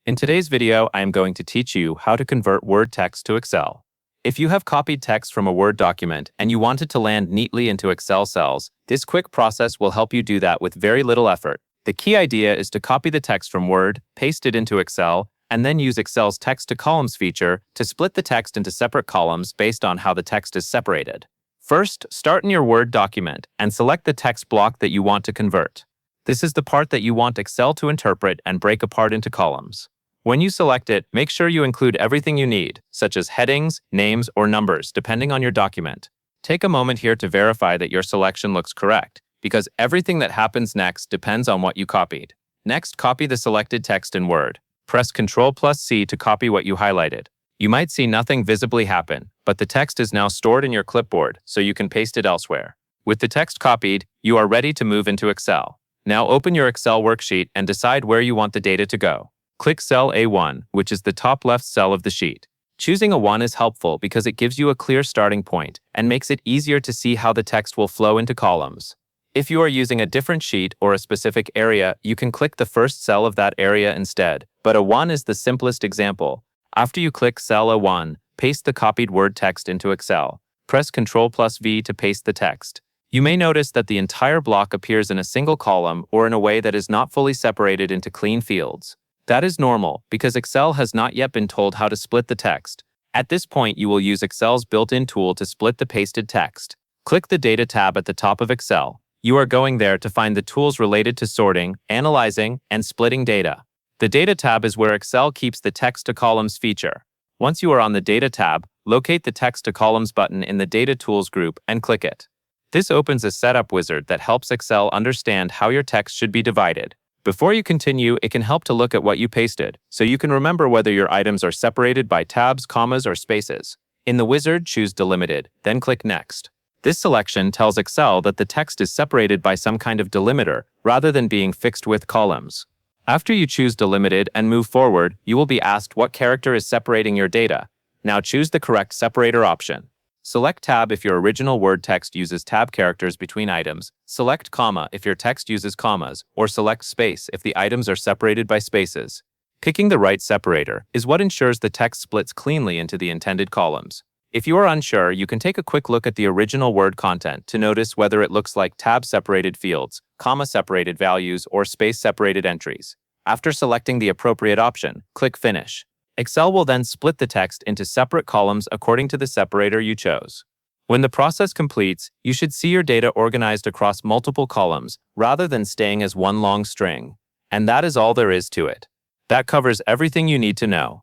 In today's video, I am going to teach you how to convert Word text to Excel. If you have copied text from a Word document and you want it to land neatly into Excel cells, this quick process will help you do that with very little effort. The key idea is to copy the text from Word, paste it into Excel, and then use Excel's Text to Columns feature to split the text into separate columns based on how the text is separated. First, start in your Word document and select the text block that you want to convert. This is the part that you want Excel to interpret and break apart into columns. When you select it, make sure you include everything you need, such as headings, names, or numbers, depending on your document. Take a moment here to verify that your selection looks correct, because everything that happens next depends on what you copied. Next, copy the selected text in Word. Press Ctrl+C to copy what you highlighted. You might see nothing visibly happen, but the text is now stored in your clipboard, so you can paste it elsewhere. With the text copied, you are ready to move into Excel. Now open your Excel worksheet and decide where you want the data to go. Click cell A1, which is the top left cell of the sheet. Choosing a 1 is helpful because it gives you a clear starting point and makes it easier to see how the text will flow into columns. If you are using a different sheet or a specific area, you can click the first cell of that area instead, but a 1 is the simplest example. After you click cell A1, paste the copied Word text into Excel. Press Ctrl+V to paste the text. You may notice that the entire block appears in a single column or in a way that is not fully separated into clean fields. That is normal because Excel has not yet been told how to split the text. At this point, you will use Excel's built-in tool to split the pasted text. Click the Data tab at the top of Excel. You are going there to find the tools related to sorting, analyzing, and splitting data. The Data tab is where Excel keeps the Text to Columns feature. Once you are on the Data tab, locate the Text to Columns button in the Data Tools group and click it. This opens a setup wizard that helps Excel understand how your text should be divided. Before you continue, it can help to look at what you pasted, so you can remember whether your items are separated by tabs, commas, or spaces. In the wizard, choose Delimited, then click Next. This selection tells Excel that the text is separated by some kind of delimiter, rather than being fixed with columns. After you choose Delimited and move forward, you will be asked what character is separating your data. Now choose the correct separator option. Select Tab if your original Word text uses tab characters between items, select comma if your text uses commas, or select space if the items are separated by spaces. Picking the right separator is what ensures the text splits cleanly into the intended columns. If you are unsure, you can take a quick look at the original Word content to notice whether it looks like tab-separated fields, comma-separated values, or space-separated entries. After selecting the appropriate option, click Finish. Excel will then split the text into separate columns according to the separator you chose. When the process completes, you should see your data organized across multiple columns rather than staying as one long string. And that is all there is to it. That covers everything you need to know.